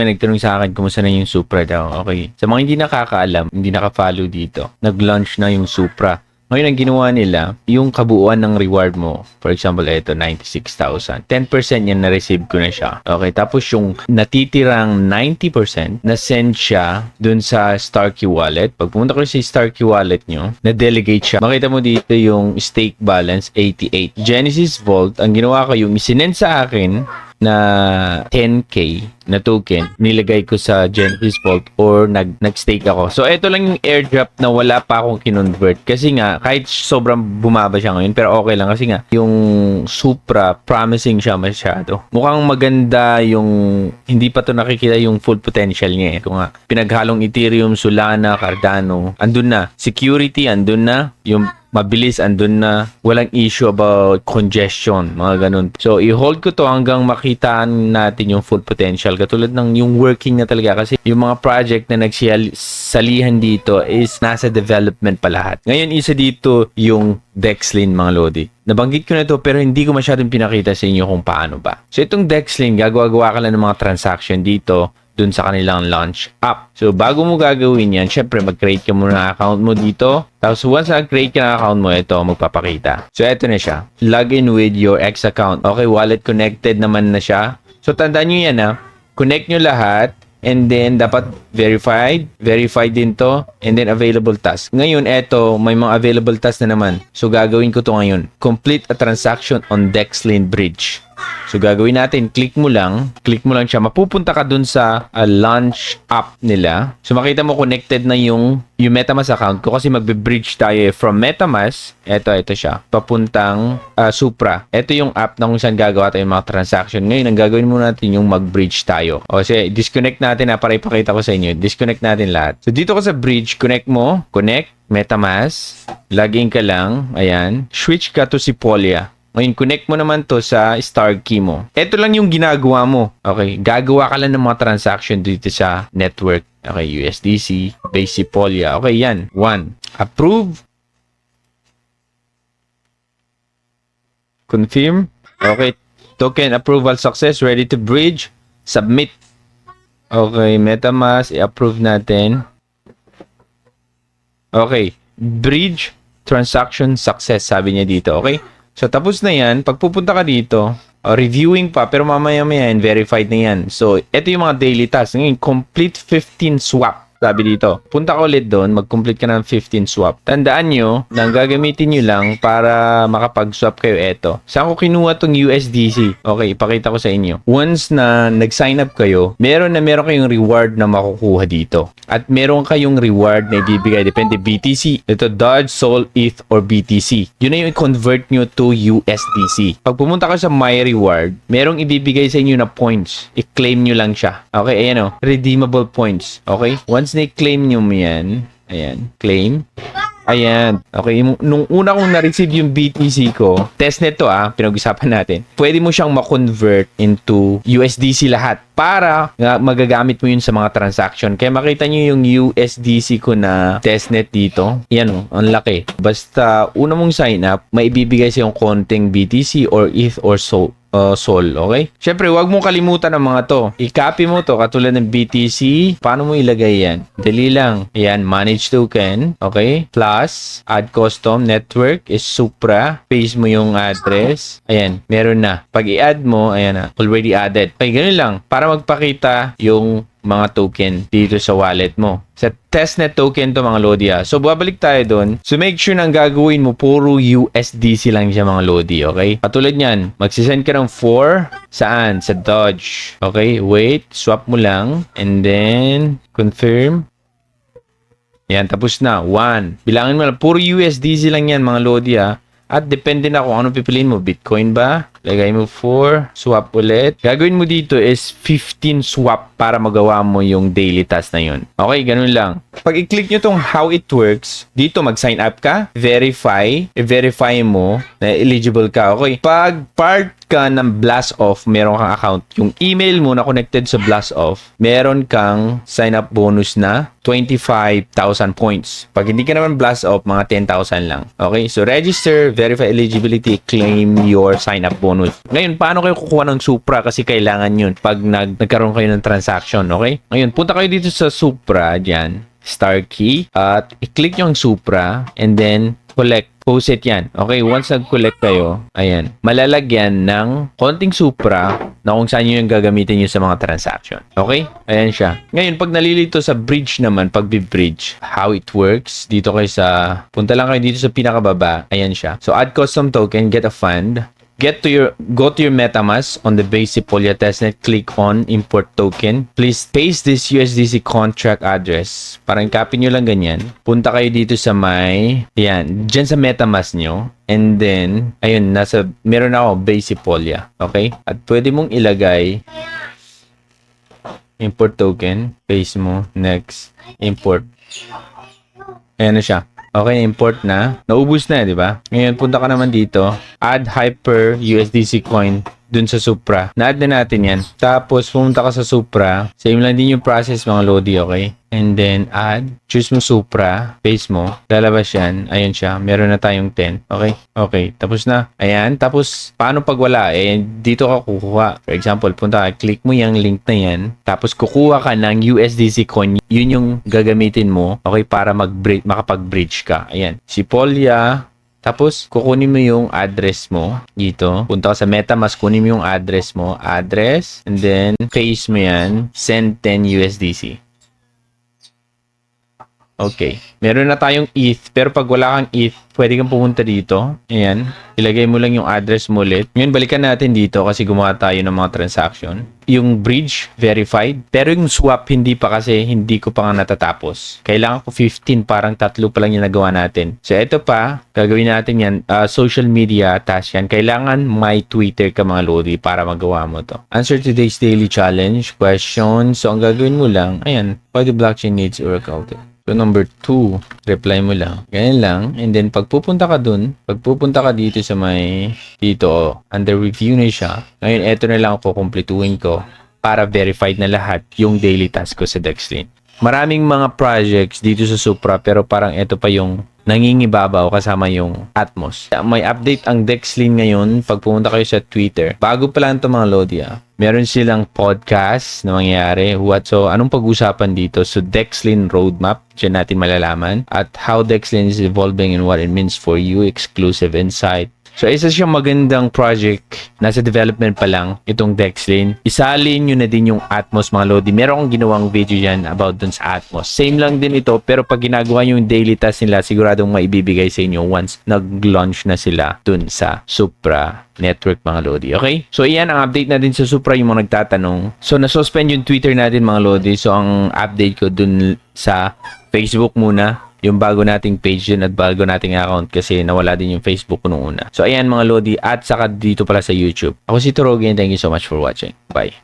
May nagtanong sa akin kumusta na yung Supra daw. Okay. Sa mga hindi nakakaalam, hindi naka-follow dito, nag-launch na yung Supra. Ngayon, ang ginawa nila, yung kabuuan ng reward mo, for example, ito, 96,000. 10% yan na-receive ko na siya. Okay, tapos yung natitirang 90%, na-send siya dun sa Starkey Wallet. Pag pumunta ko sa Starkey Wallet nyo, na-delegate siya. Makita mo dito yung stake balance, 88. Genesis Vault, ang ginawa ko, yung isinend sa akin, na 10K na token, nilagay ko sa Genesis Vault or nag-stake ako. So, ito lang yung airdrop na wala pa akong kinonvert. Kasi nga, kahit sobrang bumaba siya ngayon, pero okay lang. Kasi nga, yung Supra, promising siya masyado. Mukhang maganda yung, hindi pa to nakikita yung full potential niya. Ito nga, pinaghalong Ethereum, Solana, Cardano, andun na. Security, andun na. Yung mabilis, andun na. Walang issue about congestion, mga ganun. So, i-hold ko to hanggang makita natin yung full potential. Katulad ng yung working na talaga. Kasi yung mga project na nagsalihan dito is nasa development pa lahat. Ngayon, isa dito yung Dexlin, mga Lodi. Nabanggit ko na to pero hindi ko masyadong pinakita sa inyo kung paano ba. So, itong Dexlin, gagawa ka lang ng mga transaction dito dun sa kanilang launch app. So, bago mo gagawin yan, syempre, mag-create ka muna ng account mo dito. Tapos, once na-create ka ng account mo, ito, magpapakita. So, ito na siya. Login with your X account. Okay, wallet connected naman na siya. So, tandaan nyo yan, ha. Connect nyo lahat. And then, dapat verified. Verified din to. And then, available task. Ngayon, eto, may mga available task na naman. So, gagawin ko to ngayon. Complete a transaction on Dexlin Bridge. So, gagawin natin, click mo lang siya. Mapupunta ka dun sa launch app nila. So, makita mo connected na yung MetaMask account ko kasi magbe-bridge tayo from MetaMask. Ito siya. Papuntang Supra. Ito yung app na kung saan gagawa tayo mga transaction. Ngayon, ang gagawin muna natin yung mag-bridge tayo. O, kasi disconnect natin para ipakita ko sa inyo. Disconnect natin lahat. So, dito ka sa bridge, connect mo. Connect, MetaMask. Login ka lang. Ayan. Switch ka to Sepolia. Ngayon, connect mo naman to sa Starkey mo. Ito lang yung ginagawa mo. Okay, gagawa ka lang ng mga transaction dito sa network. Okay, USDC, base Sepolia. Okay, yan. 1. Approve. Confirm. Okay, token approval success. Ready to bridge. Submit. Okay, MetaMask. I-approve natin. Okay, bridge transaction success. Sabi niya dito. Okay. So, tapos na yan. Pag pupunta ka dito, reviewing pa, pero mamaya-maya yan, verified na yan. So, ito yung mga daily tasks. Ngayon, complete 15 swap. Sabi dito, punta ka ulit doon, mag-complete ka ng 15 swap. Tandaan nyo, na gagamitin nyo lang para makapag-swap kayo eto. Saan ko kinuha tong USDC? Okay, ipakita ko sa inyo. Once na nag-sign up kayo, meron kayong reward na makukuha dito. At meron kayong reward na ibibigay. Depende, BTC. Ito, Dodge, Sol, ETH, or BTC. Yun na yung i-convert nyo to USDC. Pag pumunta ka sa My Reward, merong ibibigay sa inyo na points. I-claim nyo lang siya. Okay, ayan o. Redeemable points. Okay? Once na-claim nyo yan, ayan, claim. Ayan. Okay, nung una kong na-receive yung BTC ko, testnet to pinag-usapan natin. Pwede mo siyang ma-convert into USDC lahat para magagamit mo yun sa mga transaction. Kaya makita nyo yung USDC ko na testnet dito. Yan ang laki. Basta una mong sign up, maibibigay sa yung konting BTC or ETH or Sol. Okay? Siyempre, huwag mong kalimutan ang mga to. I-copy mo to katulad ng BTC. Paano mo ilagay yan? Dali lang. Ayan, manage token. Okay? Plus, add custom network is Supra. Paste mo yung address. Ayan, meron na. Pag i-add mo, ayan na. Already added. Okay, ganun lang. Para magpakita yung mga token dito sa wallet mo. Sa testnet token to mga Lodi. So, babalik tayo doon. So, make sure na ang gagawin mo, puro USDC lang siya mga Lodi. Okay? Patulad niyan, magsisend ka ng 4. Saan? Sa Dodge. Okay? Wait. Swap mo lang. And then, confirm. Yan. Tapos na. 1. Bilangin mo lang. Puro USDC lang yan mga Lodi. At depende na kung ano pipiliin mo. Bitcoin ba? Lagay mo 4. Swap ulit. Gagawin mo dito is 15 swap para magawa mo yung daily task na yun. Okay, ganun lang. Pag i-click nyo tong how it works, dito mag-sign up ka, verify, i-verify mo na eligible ka. Okay, pag part ka ng blast off, meron kang account. Yung email mo na connected sa blast off, meron kang sign up bonus na 25,000 points. Pag hindi ka naman blast off, mga 10,000 lang. Okay, so register, verify eligibility, claim your sign up bonus. bonus. Ngayon, paano kayo kukuha ng Supra? Kasi kailangan yun pag nagkaroon kayo ng transaction, okay? Ngayon, punta kayo dito sa Supra, dyan, star key, at i-click yung Supra, and then collect. Post yan. Okay, once nag-collect kayo, ayan, malalagyan ng konting Supra na kung saan nyo yung gagamitin nyo sa mga transaction. Okay? Ayan siya. Ngayon, pag nalilito sa bridge naman, pag bridge, how it works, dito kayo sa, punta lang kayo dito sa pinakababa, ayan siya. So, add custom token, get a fund, go to your MetaMask on the base Sepolia testnet, click on import token. Please paste this USDC contract address. Parang copy nyo lang ganyan. Punta kayo dito sa yan, dyan sa MetaMask nyo. And then, ayun, meron ako base Sepolia. Okay? At pwede mong ilagay import token, paste mo, next, import. Ayan na siya. Okay, import na. Naubos na, di ba? Ngayon, punta ka naman dito. Add Hyper USDC coin dun sa Supra. Na-add na natin yan. Tapos, pumunta ka sa Supra. Same lang din yung process, mga Lodi, okay? And then, add. Choose mo Supra. Paste mo. Lalabas yan. Ayun siya. Meron na tayong 10. Okay? Okay. Tapos na. Ayan. Tapos, paano pag wala? Dito ka kukuha. For example, punta ka. Click mo yung link na yan. Tapos, kukuha ka ng USDC coin. Yun yung gagamitin mo. Okay? Para makapag-bridge ka. Ayan. Sepolia. Tapos, kukunin mo yung address mo dito. Punta ka sa MetaMask, kunin mo yung address mo. Address. And then, paste mo yan. Send 10 USDC. Okay. Meron na tayong ETH. Pero pag wala kang ETH, pwede kang pumunta dito. Ayan. Ilagay mo lang yung address mo ulit. Ngayon, balikan natin dito kasi gumawa tayo ng mga transaction. Yung bridge, verified. Pero yung swap, hindi pa kasi hindi ko pa nga natatapos. Kailangan ko 15. Parang 3 pa lang yung nagawa natin. So, ito pa. Gagawin natin yan. Social media task yan. Kailangan may Twitter ka mga Lodi para magawa mo to. Answer today's daily challenge. Question. So, ang gagawin mo lang, ayan. Why the blockchain needs to work out it? So, number 2, reply mo lang. Ganyan lang. And then, pagpupunta ka dito sa dito, under review na siya. Ngayon, eto na lang ako kumpletuhin ko para verified na lahat yung daily task ko sa Dexlin. Maraming mga projects dito sa Supra, pero parang eto pa yung nangingibabaw kasama yung Atmos. May update ang Dexlin ngayon pag pumunta kayo sa Twitter. Bago pa lang ito mga Lodi, meron silang podcast na mangyayari. So, anong pag-usapan dito? So, Dexlin Roadmap. Diyan natin malalaman. At how Dexlin is evolving and what it means for you. Exclusive insight. So, isa siyang magandang project. Nasa development pa lang itong Dexlin. Isalin nyo na din yung Atmos mga Lodi. Meron akong ginawang video dyan about dun sa Atmos. Same lang din ito, pero pag ginagawa nyo yung daily task nila, siguradong maibibigay sa inyo once nag-launch na sila dun sa Supra network mga Lodi. Okay? So, iyan ang update na din sa Supra yung mga nagtatanong. So, nasuspend yung Twitter natin mga Lodi. So, ang update ko dun sa Facebook muna. Yung bago nating page din at bago nating account kasi nawala din yung Facebook ko nung una. So, ayan mga Lodi at saka dito pala sa YouTube. Ako si Torogi and thank you so much for watching. Bye!